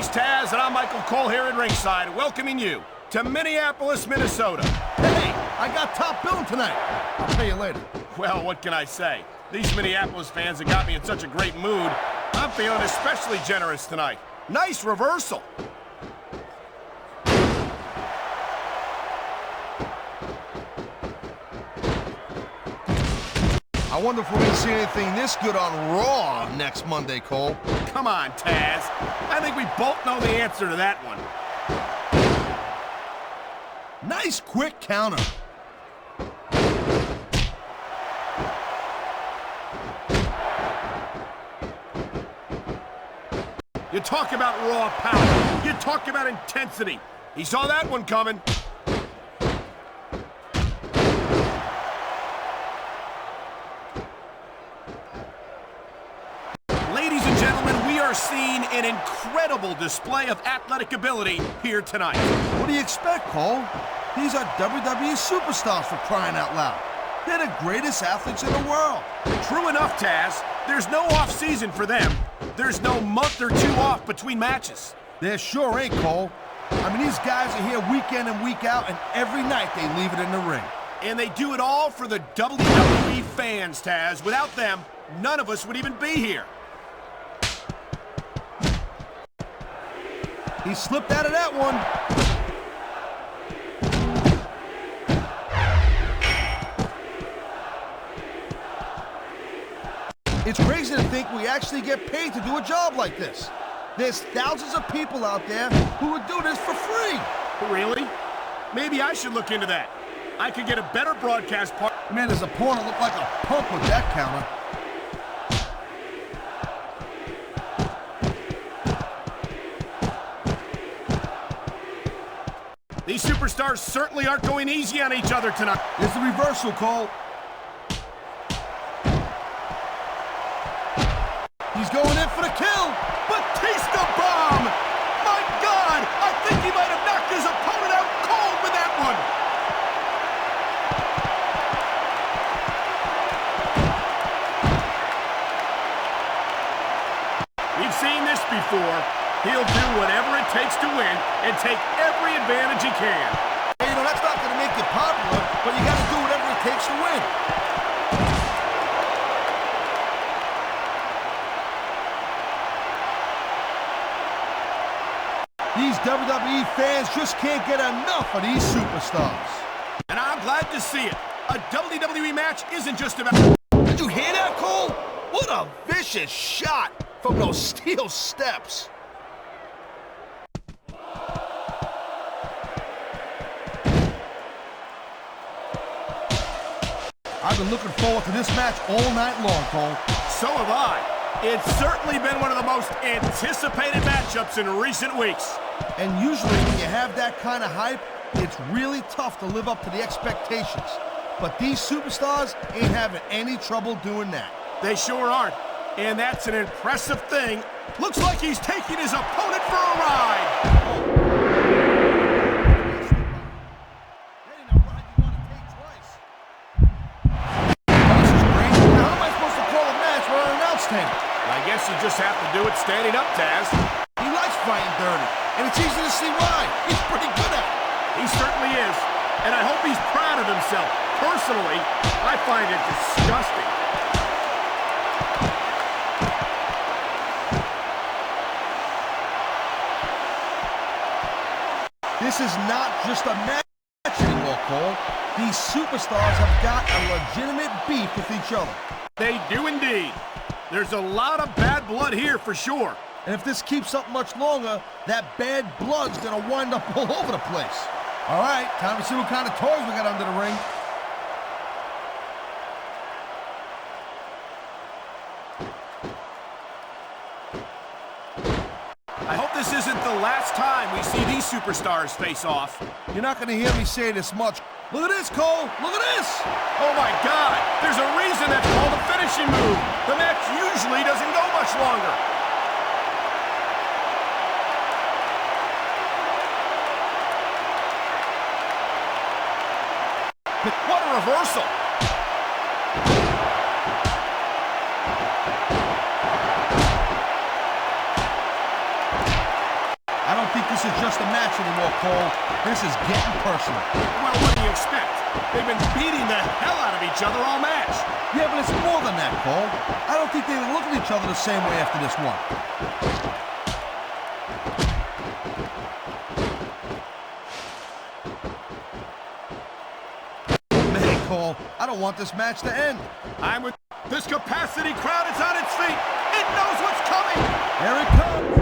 He's Taz, and I'm Michael Cole here at ringside, welcoming you to Minneapolis, Minnesota. Hey, I got top billing tonight. I'll pay you later. Well, what can I say? These Minneapolis fans have got me in such a great mood. I'm feeling especially generous tonight. Nice reversal. I wonder if we're going to see anything this good on Raw next Monday, Cole. Come on, Taz. I think we both know the answer to that one. Nice quick counter. You talk about raw power. You talk about intensity. He saw that one coming. Ladies and gentlemen, we are seeing an incredible display of athletic ability here tonight. What do you expect, Cole? These are WWE superstars, for crying out loud. They're the greatest athletes in the world. True enough, Taz. There's no off-season for them. There's no month or two off between matches. There sure ain't, Cole. I mean, these guys are here week in and week out, and every night they leave it in the ring. And they do it all for the WWE fans, Taz. Without them, none of us would even be here. He slipped out of that one. It's crazy to think we actually get paid to do a job like this. There's thousands of people out there who would do this for free. Really? Maybe I should look into that. I could get a better broadcast part. Man, there's a porn that look like a punk with that counter. These superstars certainly aren't going easy on each other tonight. There's the reversal, Cole. He's going in for the kill. Batista bomb! My God! I think he might have knocked his opponent out cold with that one. We've seen this before. He'll do whatever it takes to win and take every advantage he can. Hey, you know, that's not going to make you popular, but you got to do whatever it takes to win. These WWE fans just can't get enough of these superstars. And I'm glad to see it. A WWE match isn't just about... Did you hear that, Cole? What a vicious shot from those steel steps. I've been looking forward to this match all night long, Cole. So have I. It's certainly been one of the most anticipated matchups in recent weeks. And usually when you have that kind of hype, it's really tough to live up to the expectations. But these superstars ain't having any trouble doing that. They sure aren't. And that's an impressive thing. Looks like he's taking his opponent for a ride. I guess you just have to do it standing up, Taz. He likes fighting dirty, and it's easy to see why. He's pretty good at it. He certainly is, and I hope he's proud of himself. Personally, I find it disgusting. This is not just a match anymore, Cole. These superstars have got a legitimate beef with each other. They do indeed. There's a lot of bad blood here for sure. And if this keeps up much longer, that bad blood's gonna wind up all over the place. All right, time to see what kind of toys we got under the ring. I hope this isn't the last time we see these superstars face off. You're not gonna hear me say this much. Look at this, Cole! Look at this! Oh my God! There's a reason that's called a finishing move. The match usually doesn't go much longer. What a reversal! this is just a match anymore, Cole. This is getting personal. Well, what do you expect? They've been beating the hell out of each other all match. Yeah, but it's more than that, Cole. I don't think they look at each other the same way after this one. Man, Cole, I don't want this match to end. I'm with this capacity crowd is on its feet. It knows what's coming. Here it comes.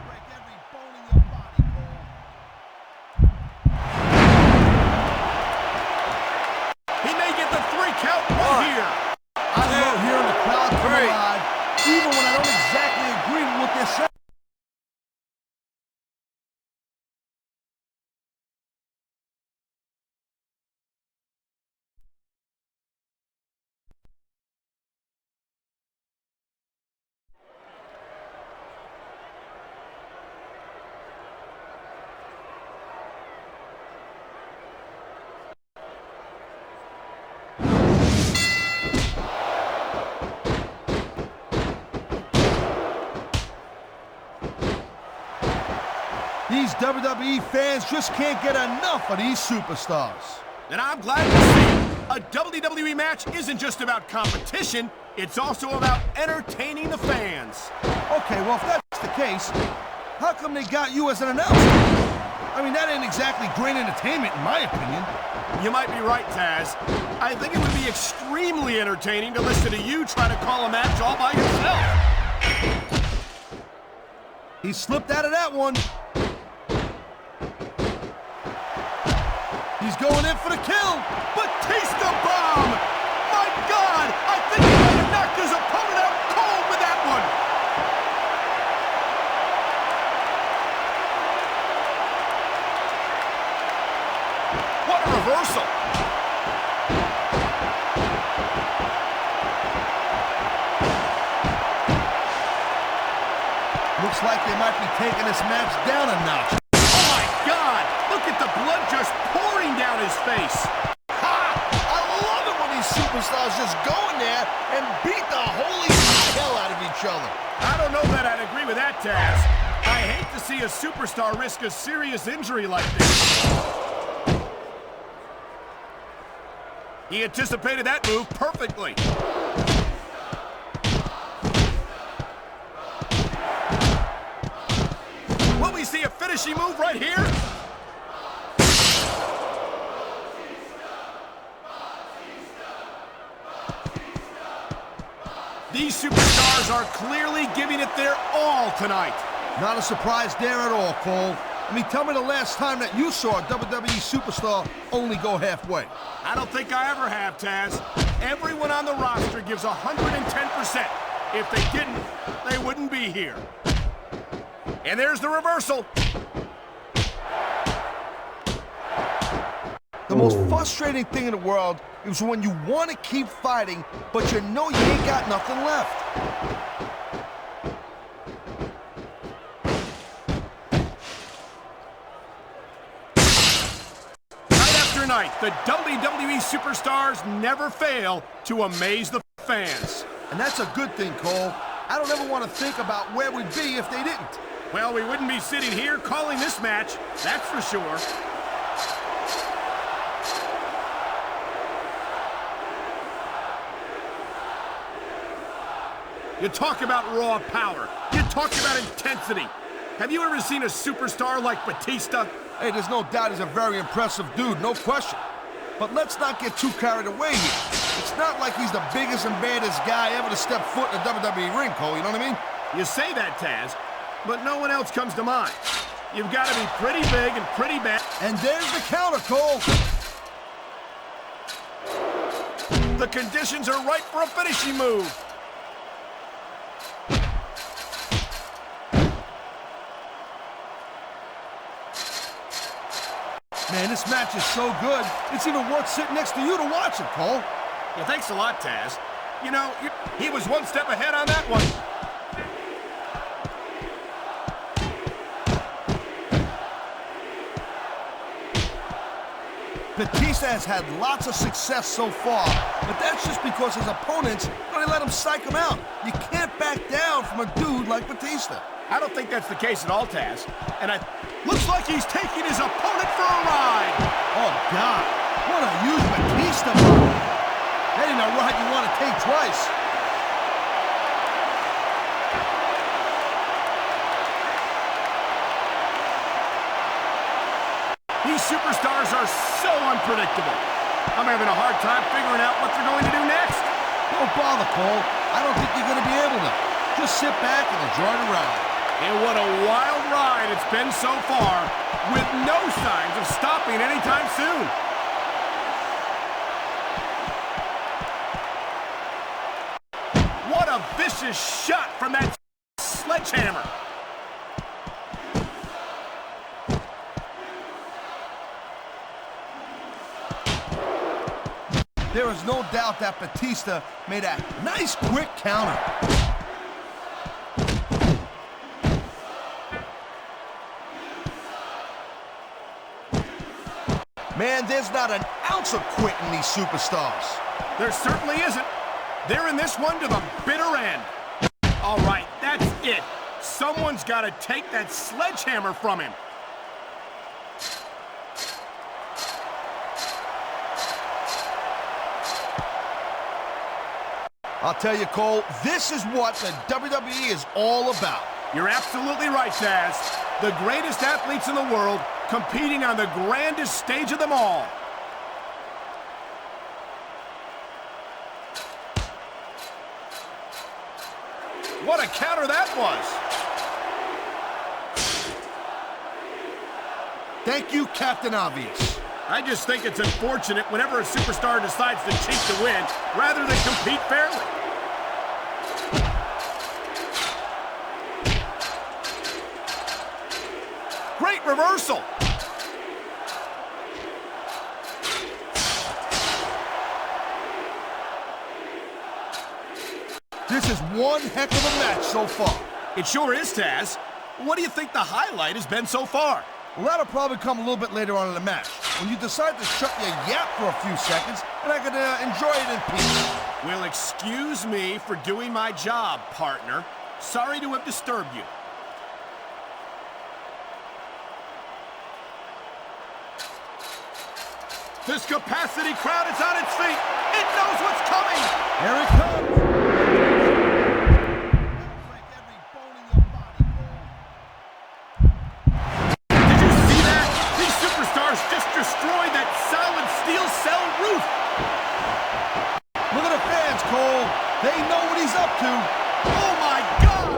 Break every bone in your body, Cole. He may get the 3 count right here. I love hearing the crowd come alive, even when I don't exactly agree with what they're saying. These WWE fans just can't get enough of these superstars. And I'm glad to see a WWE match isn't just about competition, it's also about entertaining the fans. Okay, well, if that's the case, how come they got you as an announcer? I mean, that ain't exactly great entertainment, in my opinion. You might be right, Taz. I think it would be extremely entertaining to listen to you try to call a match all by yourself. He slipped out of that one. He's going in for the kill. Batista bomb! My God! I think he might have knocked his opponent out cold with that one! What a reversal! Looks like they might be taking this match down a notch. Oh my God! Look at the blood just pouring down his face! Ha! I love it when these superstars just go in there and beat the holy hell out of each other. I don't know that I'd agree with that, Taz. I hate to see a superstar risk a serious injury like this. He anticipated that move perfectly. Will we see a finishing move right here? These superstars are clearly giving it their all tonight. Not a surprise there at all, Cole. I mean, tell me the last time that you saw a WWE superstar only go halfway. I don't think I ever have, Taz. Everyone on the roster gives 110%. If they didn't, they wouldn't be here. And there's the reversal. The most frustrating thing in the world is when you want to keep fighting, but you know you ain't got nothing left. Night after night, the WWE superstars never fail to amaze the fans. And that's a good thing, Cole. I don't ever want to think about where we'd be if they didn't. Well, we wouldn't be sitting here calling this match, that's for sure. You talk about raw power. You talk about intensity. Have you ever seen a superstar like Batista? Hey, there's no doubt he's a very impressive dude, no question. But let's not get too carried away here. It's not like he's the biggest and baddest guy ever to step foot in a WWE ring, Cole, you know what I mean? You say that, Taz, but no one else comes to mind. You've got to be pretty big and pretty bad. And there's the counter, Cole. The conditions are right for a finishing move. Man, this match is so good, it's even worth sitting next to you to watch it, Cole. Yeah, thanks a lot, Taz. You know, he was one step ahead on that one. Batista has had lots of success so far, but that's just because his opponents only let him psych him out. You can't back down from a dude like Batista. I don't think that's the case at all, Taz. And looks like he's taking his opponent for a ride. Oh, God. What a huge Batista move. That ain't a ride you want to take twice. These superstars are so unpredictable. I'm having a hard time figuring out what they're going to do next. Don't bother, Cole. I don't think you're going to be able to. Just sit back and enjoy the ride. And what a wild ride it's been so far, with no signs of stopping anytime soon. What a vicious shot from that sledgehammer. There is no doubt that Batista made a nice quick counter. Man, there's not an ounce of quit in these superstars. There certainly isn't. They're in this one to the bitter end. All right, that's it. Someone's got to take that sledgehammer from him. I'll tell you, Cole, this is what the WWE is all about. You're absolutely right, Taz. The greatest athletes in the world competing on the grandest stage of them all. What a counter that was! Thank you, Captain Obvious. I just think it's unfortunate whenever a superstar decides to cheat to win rather than compete fairly. Great reversal! This is one heck of a match so far. It sure is, Taz. What do you think the highlight has been so far? Well, that'll probably come a little bit later on in the match, when you decide to shut your yap for a few seconds, and I can enjoy it in peace. Well, excuse me for doing my job, partner. Sorry to have disturbed you. This capacity crowd is on its feet. It knows what's coming. Here it comes. Just destroyed that solid steel cell roof. Look at the fans, Cole. They know what he's up to. Oh, my God.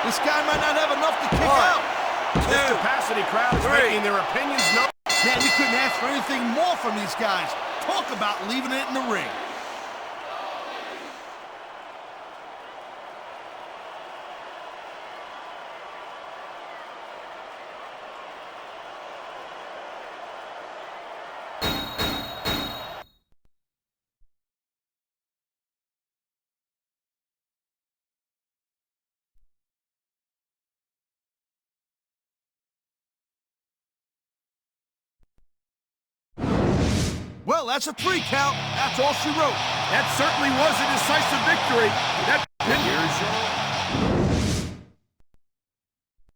This guy might not have enough to kick out. This capacity crowd is making their opinions known. Man, you couldn't ask for anything more from these guys. Talk about leaving it in the ring. Well, that's a 3 count. That's all she wrote. That certainly was a decisive victory. That